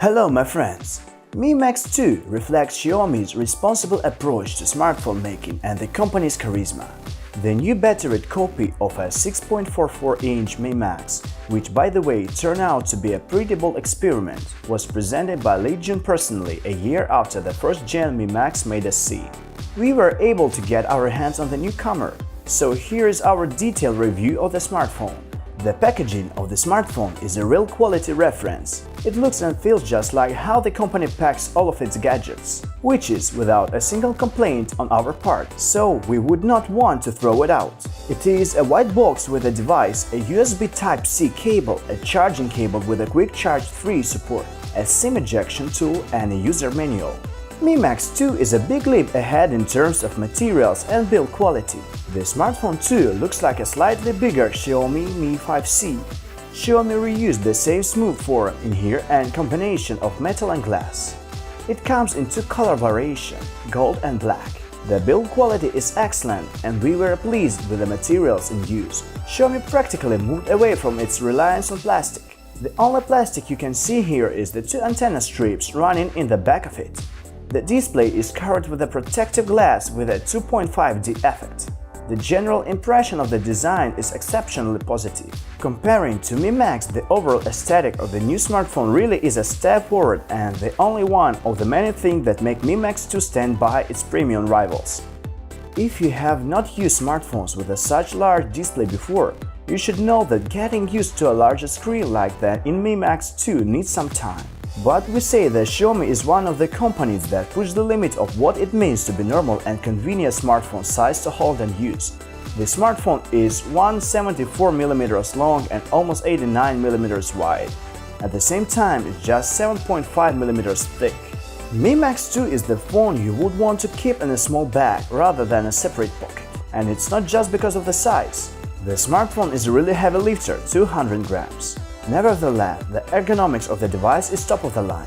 Hello my friends! Mi Max 2 reflects Xiaomi's responsible approach to smartphone making and the company's charisma. The new battered copy of a 6.44-inch Mi Max, which by the way turned out to be a pretty bold experiment, was presented by Li Jun personally a year after the first-gen Mi Max made a scene. We were able to get our hands on the newcomer, so here's our detailed review of the smartphone. The packaging of the smartphone is a real quality reference. It looks and feels just like how the company packs all of its gadgets, which is without a single complaint on our part, so we would not want to throw it out. It is a white box with a device, a USB Type-C cable, a charging cable with a quick charge 3 support, a SIM ejection tool and a user manual. Mi Max 2 is a big leap ahead in terms of materials and build quality. The smartphone too looks like a slightly bigger Xiaomi Mi 5C. Xiaomi reused the same smooth form in here and combination of metal and glass. It comes in two color variation, gold and black. The build quality is excellent and we were pleased with the materials in use. Xiaomi practically moved away from its reliance on plastic. The only plastic you can see here is the two antenna strips running in the back of it. The display is covered with a protective glass with a 2.5D effect. The general impression of the design is exceptionally positive. Comparing to Mi Max, the overall aesthetic of the new smartphone really is a step forward and the only one of the many things that make Mi Max 2 stand by its premium rivals. If you have not used smartphones with such large display before, you should know that getting used to a larger screen like that in Mi Max 2 needs some time. But we say that Xiaomi is one of the companies that push the limit of what it means to be normal and convenient smartphone size to hold and use. The smartphone is 174mm long and almost 89mm wide. At the same time, it's just 7.5mm thick. Mi Max 2 is the phone you would want to keep in a small bag rather than a separate pocket. And it's not just because of the size. The smartphone is a really heavy lifter, 200 grams. Nevertheless, the ergonomics of the device is top of the line.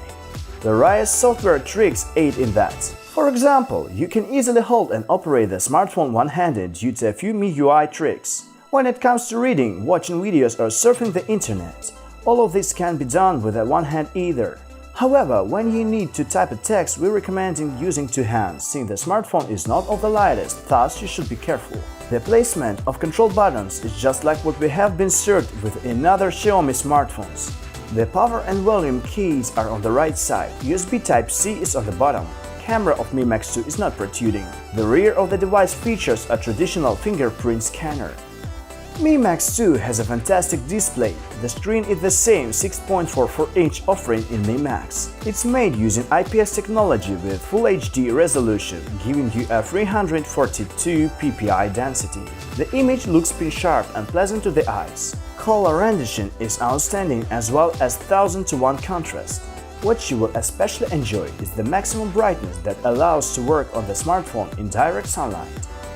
The various software tricks aid in that. For example, you can easily hold and operate the smartphone one-handed due to a few MIUI tricks. When it comes to reading, watching videos or surfing the internet, all of this can be done with one hand either. However, when you need to type a text, we recommend using two hands, since the smartphone is not of the lightest, thus you should be careful. The placement of control buttons is just like what we have been served with in other Xiaomi smartphones. The power and volume keys are on the right side, USB Type-C is on the bottom. Camera of Mi Max 2 is not protruding. The rear of the device features a traditional fingerprint scanner. Mi Max 2 has a fantastic display. The screen is the same 6.44-inch offering in Mi Max. It's made using IPS technology with Full HD resolution, giving you a 342 ppi density. The image looks pin-sharp and pleasant to the eyes. Color rendition is outstanding as well as 1000:1 contrast. What you will especially enjoy is the maximum brightness that allows to work on the smartphone in direct sunlight.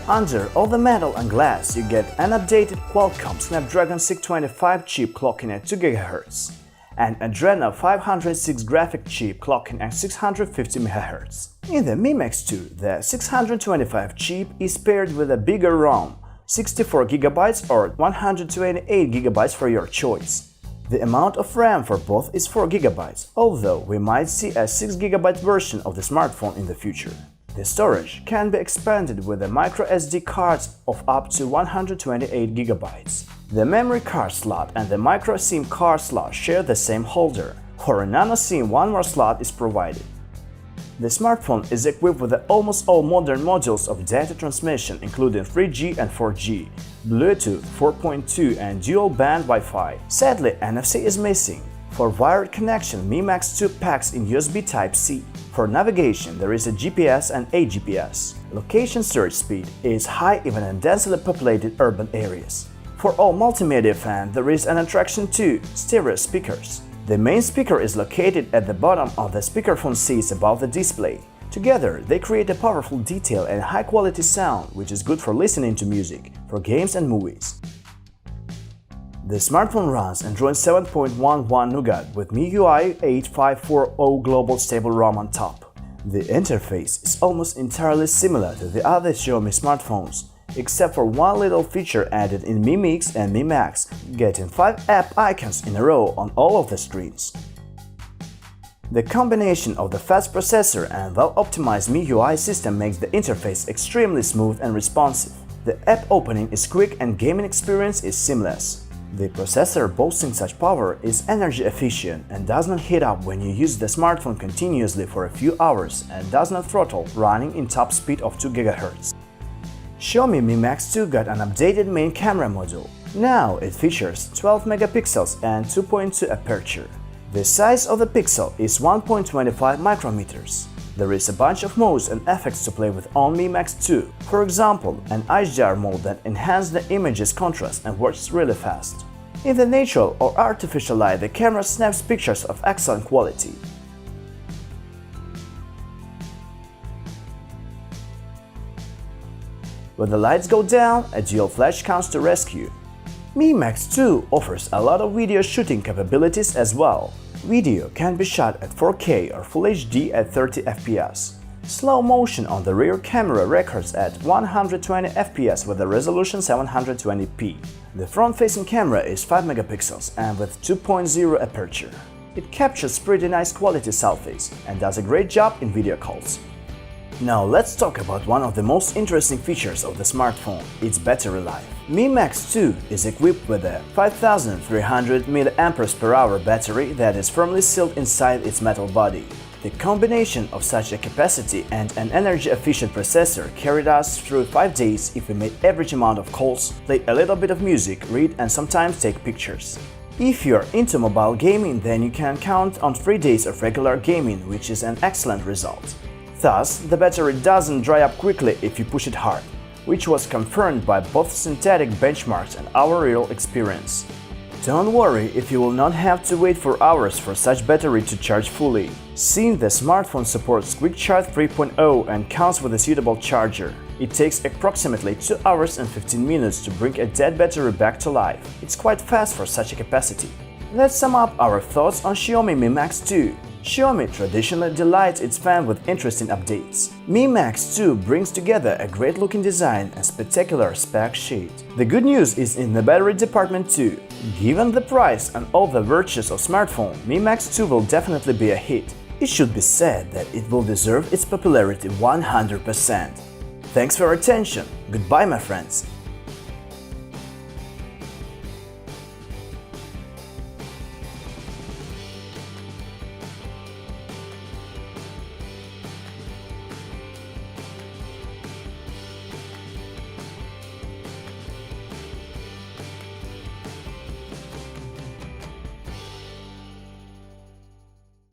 Under all the metal and glass, you get an updated Qualcomm Snapdragon 625 chip clocking at 2 GHz, and Adreno 506 graphic chip clocking at 650 MHz. In the Mi Max 2, the 625 chip is paired with a bigger ROM, 64 GB or 128 GB for your choice. The amount of RAM for both is 4 GB, although we might see a 6 GB version of the smartphone in the future. The storage can be expanded with the microSD cards of up to 128 GB. The memory card slot and the micro SIM card slot share the same holder. For a nano SIM, one more slot is provided. The smartphone is equipped with almost all modern modules of data transmission, including 3G and 4G, Bluetooth 4.2 and dual-band Wi-Fi. Sadly, NFC is missing. For wired connection, Mi Max 2 packs in USB Type-C. For navigation, there is a GPS and AGPS. Location search speed is high even in densely populated urban areas. For all multimedia fans, there is an attraction too, stereo speakers. The main speaker is located at the bottom of the speakerphone seats above the display. Together, they create a powerful detail and high-quality sound, which is good for listening to music, for games and movies. The smartphone runs Android 7.11 Nougat with MIUI 8540 Global Stable ROM on top. The interface is almost entirely similar to the other Xiaomi smartphones, except for one little feature added in Mi Mix and Mi Max, getting 5 app icons in a row on all of the screens. The combination of the fast processor and well-optimized MIUI system makes the interface extremely smooth and responsive. The app opening is quick and gaming experience is seamless. The processor boasting such power is energy efficient and does not heat up when you use the smartphone continuously for a few hours and does not throttle, running in top speed of 2 GHz. Xiaomi Mi Max 2 got an updated main camera module. Now it features 12 megapixels and 2.2 aperture. The size of the pixel is 1.25 micrometers. There is a bunch of modes and effects to play with on Mi Max 2. For example, an HDR mode that enhances the image's contrast and works really fast. In the natural or artificial light, the camera snaps pictures of excellent quality. When the lights go down, a dual flash comes to rescue. Mi Max 2 offers a lot of video shooting capabilities as well. Video can be shot at 4K or Full HD at 30 FPS. Slow motion on the rear camera records at 120 FPS with a resolution 720p. The front-facing camera is 5 megapixels and with 2.0 aperture. It captures pretty nice quality selfies and does a great job in video calls. Now let's talk about one of the most interesting features of the smartphone, its battery life. Mi Max 2 is equipped with a 5300 mAh battery that is firmly sealed inside its metal body. The combination of such a capacity and an energy-efficient processor carried us through 5 days if we made average amount of calls, play a little bit of music, read and sometimes take pictures. If you're into mobile gaming, then you can count on 3 days of regular gaming, which is an excellent result. Thus, the battery doesn't dry up quickly if you push it hard, which was confirmed by both synthetic benchmarks and our real experience. Don't worry if you will not have to wait for hours for such battery to charge fully. Since the smartphone supports Quick Charge 3.0 and comes with a suitable charger, it takes approximately 2 hours and 15 minutes to bring a dead battery back to life. It's quite fast for such a capacity. Let's sum up our thoughts on Xiaomi Mi Max 2. Xiaomi traditionally delights its fans with interesting updates. Mi Max 2 brings together a great-looking design and spectacular spec sheet. The good news is in the battery department too. Given the price and all the virtues of smartphone, Mi Max 2 will definitely be a hit. It should be said that it will deserve its popularity 100%. Thanks for your attention. Goodbye, my friends.